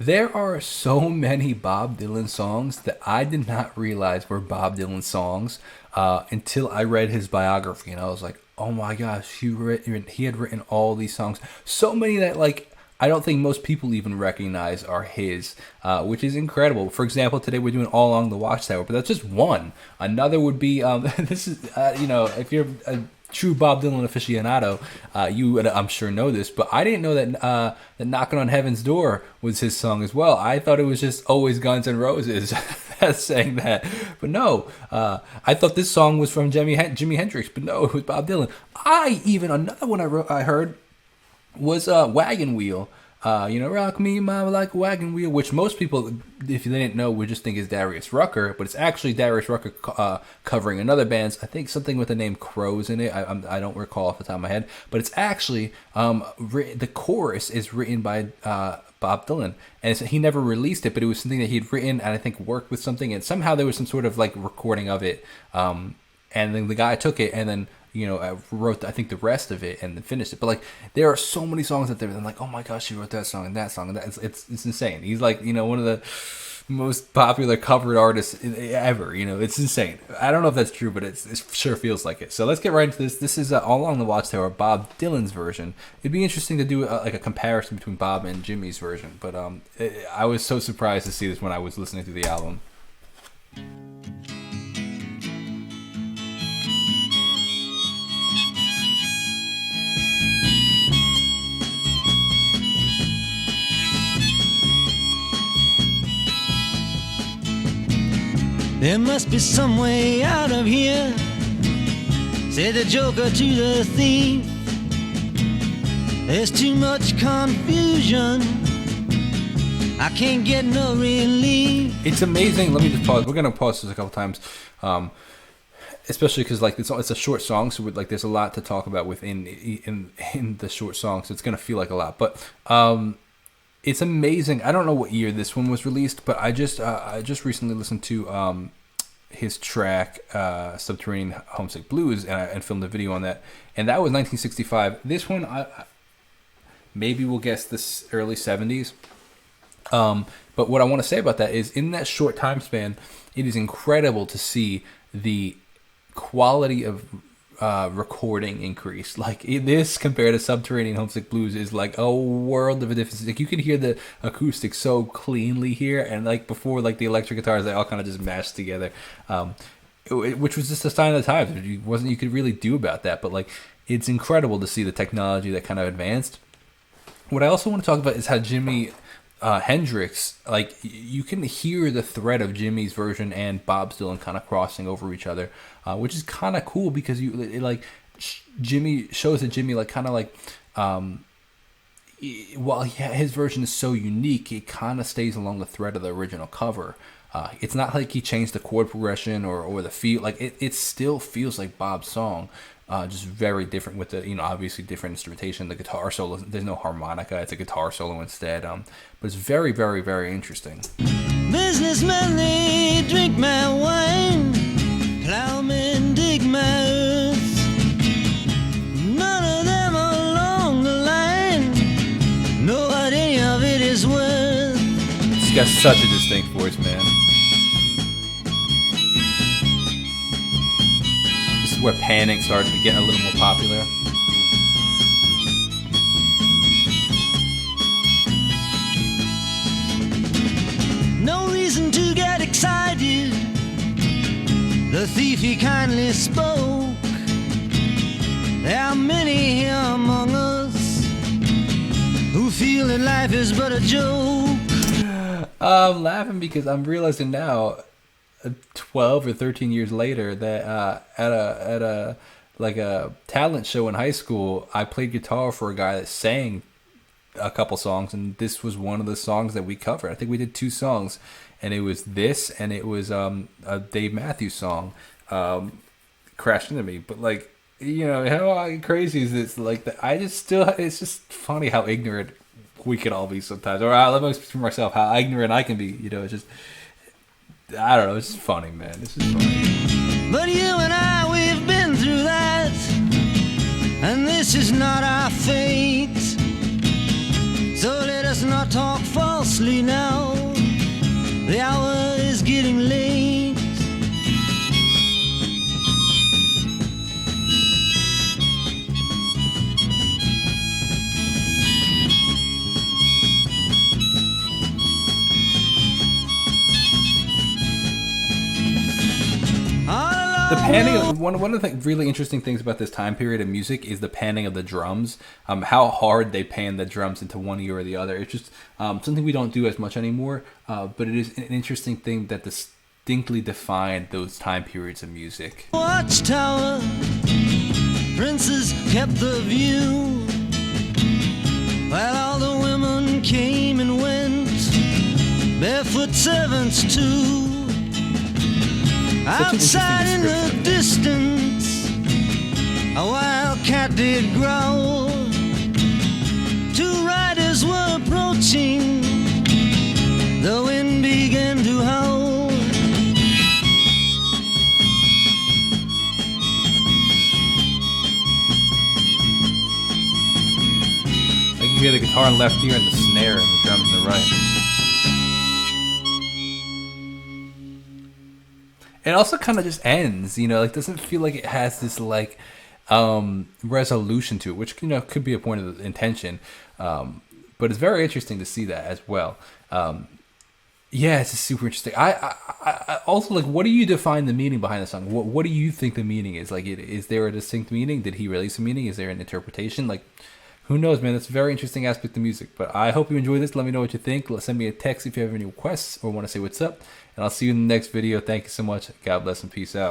There are so many Bob Dylan songs that I did not realize were Bob Dylan songs until I read his biography, and I was like, "Oh my gosh, he had written all these songs, so many that like I don't think most people even recognize are his, which is incredible." For example, today we're doing "All Along the Watchtower," but that's just one. Another would be this is if you're a true Bob Dylan aficionado, you I'm sure know this, but I didn't know that "Knocking on Heaven's Door" was his song as well. I thought it was just always Guns N' Roses that's saying that, but no. I thought this song was from Jimi Hendrix, but no, it was Bob Dylan. Another one I heard was Wagon Wheel. Rock me, mama, like a wagon wheel, which most people, if they didn't know, would just think is Darius Rucker, but it's actually Darius Rucker covering another band's, I think something with the name Crows in it. I don't recall off the top of my head, but it's actually, the chorus is written by Bob Dylan, and he never released it, but it was something that he'd written and I think worked with something, and somehow there was some sort of like recording of it, and then the guy took it and then wrote I think the rest of it and then finished it. But like there are so many songs out there, and I'm like, oh my gosh, he wrote that song and that song and that. It's insane. He's like one of the most popular covered artists ever. It's insane. I don't know if that's true, but it sure feels like it. So let's get right into this. This is All Along the Watchtower, Bob Dylan's version. It'd be interesting to do like a comparison between Bob and Jimmy's version, but I was so surprised to see this when I was listening to the album. There must be some way out of here, said the joker to the thief. There's too much confusion, I can't get no relief. It's amazing. Let me just pause. We're gonna pause this a couple times, especially because like it's a short song, so like there's a lot to talk about within in the short song, so it's gonna feel like a lot. But it's amazing. I don't know what year this one was released, but I just recently listened to his track "Subterranean Homesick Blues" and filmed a video on that, and that was 1965. This one, maybe we'll guess this early 70s. But what I want to say about that is, in that short time span, it is incredible to see the quality of recording increase. Like this compared to Subterranean Homesick Blues is like a world of a difference. Like you can hear the acoustics so cleanly here, and like before, like the electric guitars, they all kind of just mashed together, which was just a sign of the times. There wasn't you could really do about that, but like it's incredible to see the technology that kind of advanced. What I also want to talk about is how Jimi Hendrix, like you can hear the thread of Jimmy's version and Bob Dylan kind of crossing over each other, which is kind of cool because Jimmy shows that Jimmy like kind of like while his version is so unique, it kind of stays along the thread of the original cover. It's not like he changed the chord progression or the feel. Like it still feels like Bob's song. Just very different with the, obviously different instrumentation. The guitar solo, there's no harmonica, it's a guitar solo instead. But it's very, very, very interesting. Businessmen, they drink my wine, plowmen dig my earth. None of them along the line know what any of it is worth. He's got such a distinct voice, man. Where Panic started to get a little more popular. No reason to get excited, the thief he kindly spoke. There are many here among us who feel that life is but a joke. I'm laughing because I'm realizing now, 12 or 13 years later, that at a talent show in high school, I played guitar for a guy that sang a couple songs, and this was one of the songs that we covered. I think we did 2 songs, and it was this, and it was a Dave Matthews song, "Crashed Into Me." But like, how crazy is this? Like, it's just funny how ignorant we can all be sometimes. Or let me speak for myself, how ignorant I can be. It's just, I don't know. It's just funny, man. It's just funny. But you and I, we've been through that, and this is not our fate. So let us not not talk falsely now. The hour is getting late. The panning, one of the really interesting things about this time period of music is the panning of the drums. How hard they pan the drums into one ear or the other. It's just something we don't do as much anymore, but it is an interesting thing that distinctly defined those time periods of music. Watchtower, princes kept the view, while all the women came and went, barefoot servants too. Outside in the distance, a wild cat did growl. Two riders were approaching, the wind began to howl. Like you hear the guitar in left ear and the snare and the drums in the right. It also kind of just ends, you know, like doesn't feel like it has this like resolution to it, which, you know, could be a point of intention. But it's very interesting to see that as well. Yeah, it's just super interesting. I also, like, what do you define the meaning behind the song? What do you think the meaning is? Like, is there a distinct meaning? Did he release a meaning? Is there an interpretation? Like, who knows, man? That's a very interesting aspect of music. But I hope you enjoyed this. Let me know what you think. Send me a text if you have any requests or want to say what's up. And I'll see you in the next video. Thank you so much. God bless and peace out.